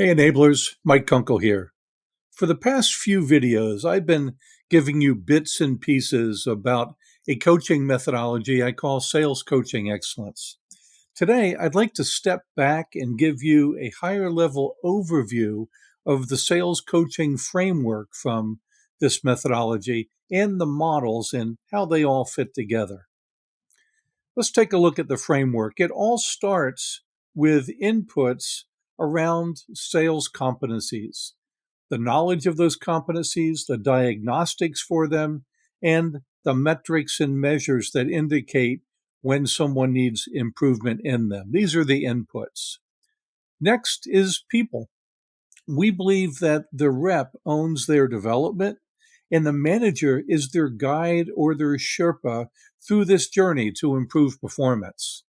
Hey enablers, Mike Kunkel here. For the past few videos, I've been giving you bits and pieces about a coaching methodology I call sales coaching excellence. Today, I'd like to step back and give you a higher level overview of the sales coaching framework from this methodology and the models and how they all fit together. Let's take a look at the framework. It all starts with inputs around sales competencies, the knowledge of those competencies, the diagnostics for them, and the metrics and measures that indicate when someone needs improvement in them. These are the inputs. Next is people. We believe that the rep owns their development and the manager is their guide or their Sherpa through this journey to improve performance.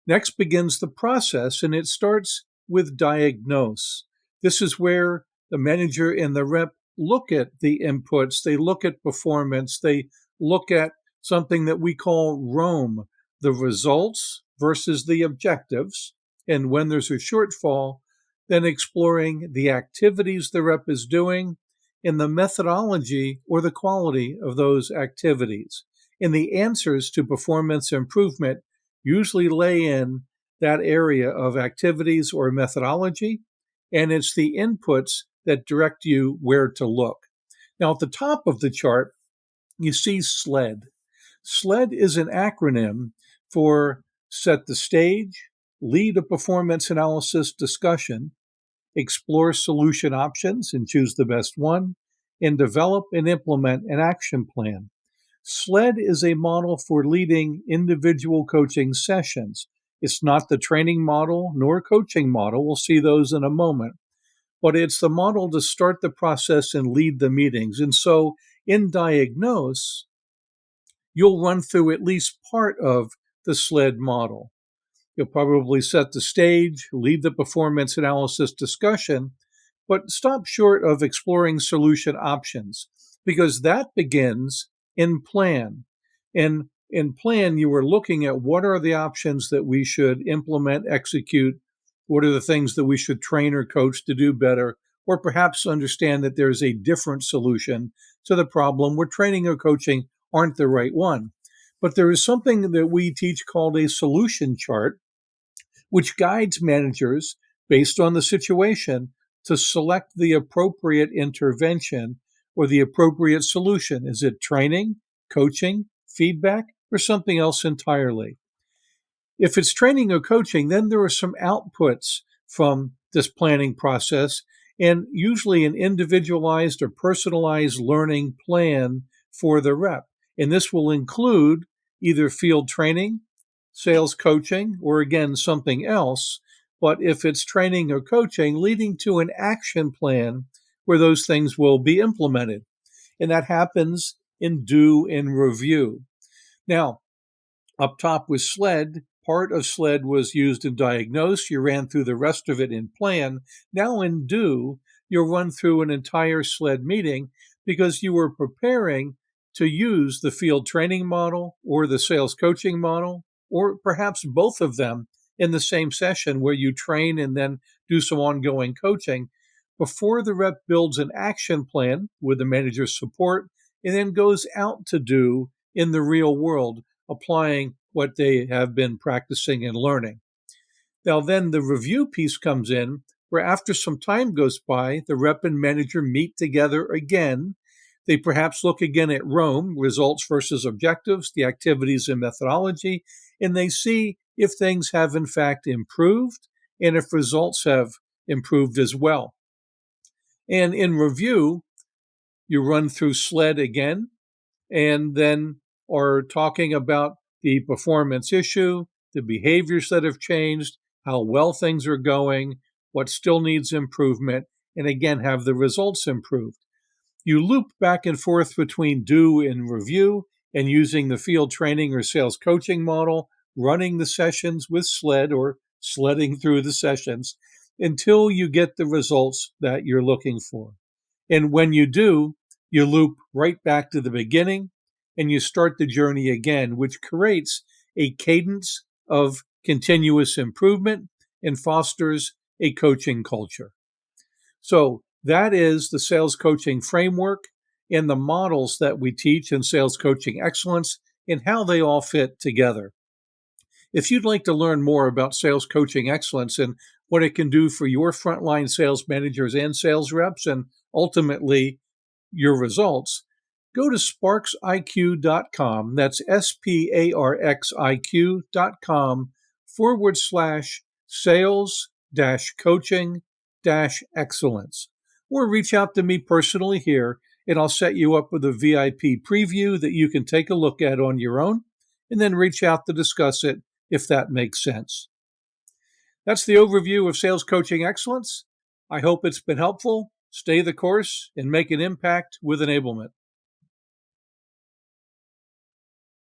Next begins the process, and it starts with diagnose. This is where the manager and the rep look at the inputs, they look at performance, they look at something that we call ROAM, the results versus the objectives. And when there's a shortfall, then exploring the activities the rep is doing and the methodology or the quality of those activities. And the answers to performance improvement usually lay in that area of activities or methodology, and it's the inputs that direct you where to look. Now, at the top of the chart, you see SLED. SLED is an acronym for set the stage, lead a performance analysis discussion, explore solution options and choose the best one, and develop and implement an action plan. SLED is a model for leading individual coaching sessions. It's not the training model nor coaching model. We'll see those in a moment. But it's the model to start the process and lead the meetings. And so in Diagnose, you'll run through at least part of the SLED model. You'll probably set the stage, lead the performance analysis discussion, but stop short of exploring solution options because that begins in plan. And in plan, you are looking at what are the options that we should implement, execute, what are the things that we should train or coach to do better, or perhaps understand that there's a different solution to the problem where training or coaching aren't the right one. But there is something that we teach called a solution chart, which guides managers based on the situation to select the appropriate intervention or the appropriate solution. Is it training, coaching, feedback, or something else entirely? If it's training or coaching, then there are some outputs from this planning process and usually an individualized or personalized learning plan for the rep. And this will include either field training, sales coaching, or again, something else. But if it's training or coaching, leading to an action plan where those things will be implemented. And that happens in do and review. Now, up top with SLED, part of SLED was used in Diagnose. You ran through the rest of it in Plan. Now in Do, you'll run through an entire SLED meeting because you were preparing to use the field training model or the sales coaching model, or perhaps both of them in the same session where you train and then do some ongoing coaching before the rep builds an action plan with the manager's support and then goes out to do in the real world, applying what they have been practicing and learning. Now, then the review piece comes in where after some time goes by, the rep and manager meet together again. They perhaps look again at ROAM, results versus objectives, the activities and methodology, and they see if things have in fact improved and if results have improved as well. And in review, you run through SLED again and then are talking about the performance issue, the behaviors that have changed, how well things are going, what still needs improvement, and again, have the results improved. You loop back and forth between do and review and using the field training or sales coaching model, running the sessions with SLED or sledding through the sessions until you get the results that you're looking for. And when you do, you loop right back to the beginning and you start the journey again, which creates a cadence of continuous improvement and fosters a coaching culture. So that is the sales coaching framework and the models that we teach in sales coaching excellence and how they all fit together. If you'd like to learn more about sales coaching excellence and what it can do for your frontline sales managers and sales reps and ultimately your results, go to SPARXiQ.com. That's SPARXiQ.com/sales-coaching-excellence. Or reach out to me personally here, and I'll set you up with a VIP preview that you can take a look at on your own, and then reach out to discuss it if that makes sense. That's the overview of sales coaching excellence. I hope it's been helpful. Stay the course and make an impact with enablement.